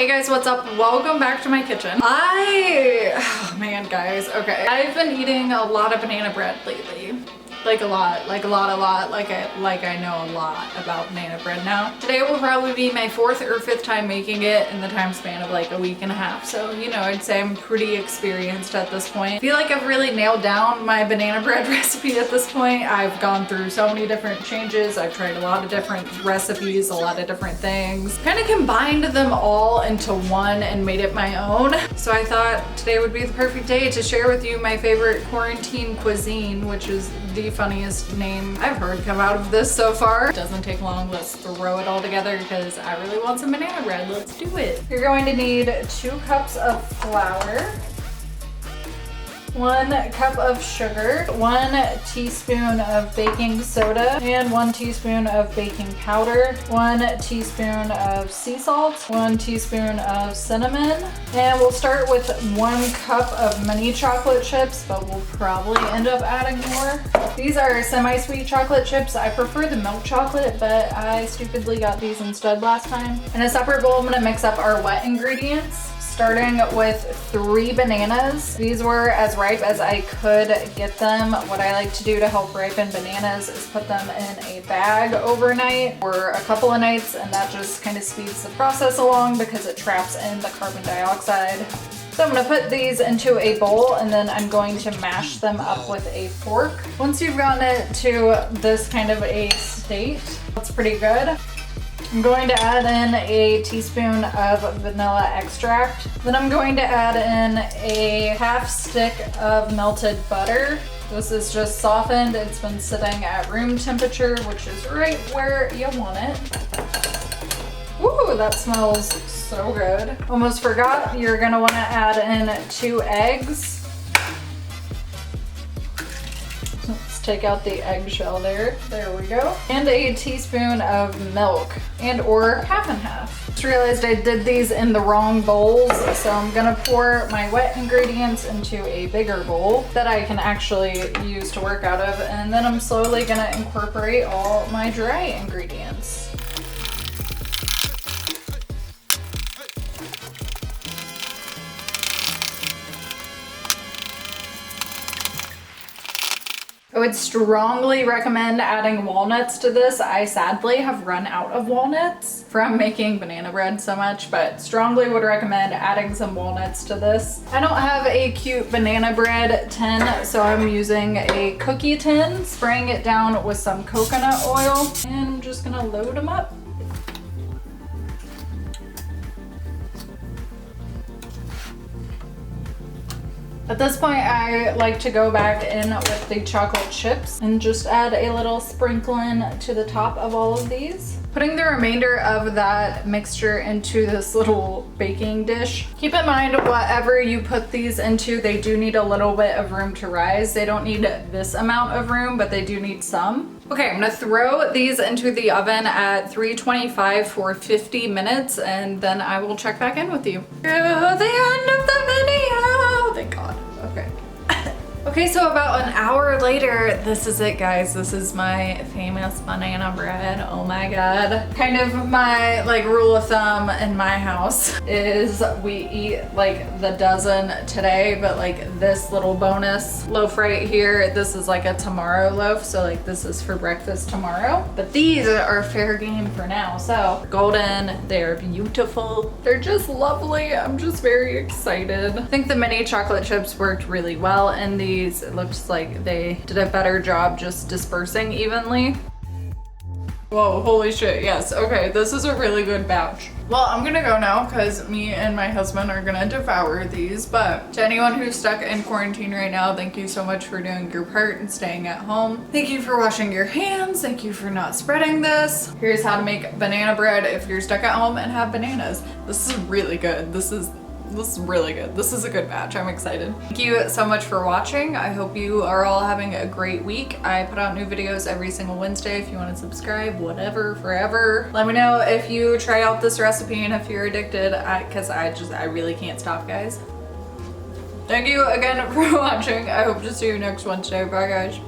Hey guys, what's up? Welcome back to my kitchen. Oh man guys, okay. I've been eating a lot of banana bread lately. Like a lot. Like I know a lot about banana bread now. Today will probably be my 4th or 5th time making it in the time span of like a week and a half. So, you know, I'd say I'm pretty experienced at this point. I feel like I've really nailed down my banana bread recipe at this point. I've gone through so many different changes. I've tried a lot of different recipes, a lot of different things. Kind of combined them all into one and made it my own. So I thought today would be the perfect day to share with you my favorite quarantine cuisine, which is the funniest name I've heard come out of this so far. It doesn't take long. Let's throw it all together because I really want some banana bread. Let's do it. You're going to need 2 cups of flour, 1 cup of sugar, 1 teaspoon of baking soda, and 1 teaspoon of baking powder, 1 teaspoon of sea salt, 1 teaspoon of cinnamon, and we'll start with 1 cup of mini chocolate chips, but we'll probably end up adding more. These are semi-sweet chocolate chips. I prefer the milk chocolate, but I stupidly got these instead last time. In a separate bowl, I'm gonna mix up our wet ingredients. Starting with 3 bananas. These were as ripe as I could get them. What I like to do to help ripen bananas is put them in a bag overnight for a couple of nights, and that just kind of speeds the process along because it traps in the carbon dioxide. So I'm gonna put these into a bowl and then I'm going to mash them up with a fork. Once you've gotten it to this kind of a state, that's pretty good. I'm going to add in a teaspoon of vanilla extract. Then I'm going to add in a half stick of melted butter. This is just softened. It's been sitting at room temperature, which is right where you want it. Ooh, that smells so good. Almost forgot, you're gonna wanna add in 2 eggs. Take out the eggshell there. There we go. And a teaspoon of milk, and or half and half. Just realized I did these in the wrong bowls, so I'm gonna pour my wet ingredients into a bigger bowl that I can actually use to work out of, and then I'm slowly gonna incorporate all my dry ingredients. I would strongly recommend adding walnuts to this. I sadly have run out of walnuts from making banana bread so much, but strongly would recommend adding some walnuts to this. I don't have a cute banana bread tin, so I'm using a cookie tin, spraying it down with some coconut oil, and I'm just gonna load them up. At this point, I like to go back in with the chocolate chips and just add a little sprinkling to the top of all of these. Putting the remainder of that mixture into this little baking dish. Keep in mind, whatever you put these into, they do need a little bit of room to rise. They don't need this amount of room, but they do need some. Okay, I'm gonna throw these into the oven at 325 for 50 minutes, and then I will check back in with you. Oh, the end of the video! Thank God. Okay. Okay, so about an hour later, this is it guys. This is my famous banana bread. Oh my God. Kind of my like rule of thumb in my house is we eat like the dozen today, but like this little bonus loaf right here, this is like a tomorrow loaf. So like this is for breakfast tomorrow, but these are fair game for now. So golden, they're beautiful. They're just lovely. I'm just very excited. I think the mini chocolate chips worked really well, and it looks like they did a better job just dispersing evenly. Whoa, holy shit, yes. Okay, this is a really good batch. Well, I'm gonna go now because me and my husband are gonna devour these, but to anyone who's stuck in quarantine right now, thank you so much for doing your part and staying at home. Thank you for washing your hands. Thank you for not spreading this. Here's how to make banana bread if you're stuck at home and have bananas. This is really good. This is really good. This is a good batch. I'm excited. Thank you so much for watching. I hope you are all having a great week. I put out new videos every single Wednesday. If you want to subscribe, whatever, forever. Let me know if you try out this recipe and if you're addicted, because I really can't stop, guys. Thank you again for watching. I hope to see you next Wednesday. Bye, guys.